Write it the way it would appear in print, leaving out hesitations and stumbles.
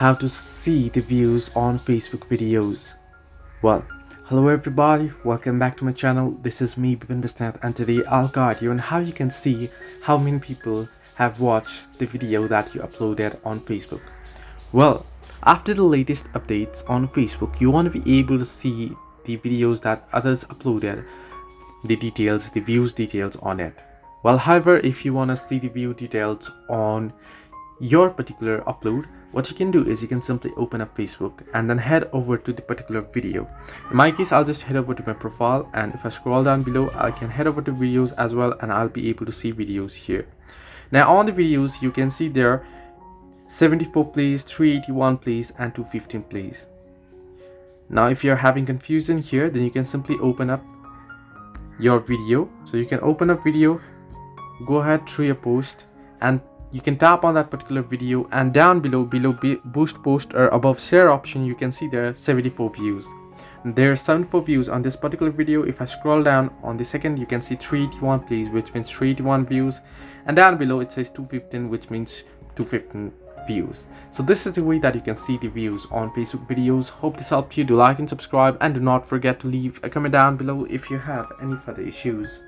How to see the views on Facebook videos. Well, hello everybody, welcome back to my channel. This is me, Bipin Bisnath, and today I'll guide you on how you can see how many people have watched the video that you uploaded on Facebook. Well, after the latest updates on Facebook, you want to be able to see the videos that others uploaded, the details, the views details on it. Well, however, if you want to see the view details on your particular upload, what you can do is you can simply open up Facebook and then head over to the particular video. In my case, I'll just head over to my profile, and if I scroll down below, I can head over to videos as well, and I'll be able to see videos here. Now on the videos, you can see there 74 plays, 381 plays, and 215 plays. Now if you're having confusion here, then you can simply open up your video. So you can open up video, go ahead through your post, and you can tap on that particular video, and down below boost post or above share option, you can see there are 74 views. There are 74 views on this particular video. If I scroll down on the second, you can see 381 plays, which means 381 views, and down below it says 215, which means 215 views. So this is the way that you can see the views on Facebook videos. Hope this helped you. Do like and subscribe, and do not forget to leave a comment down below if you have any further issues.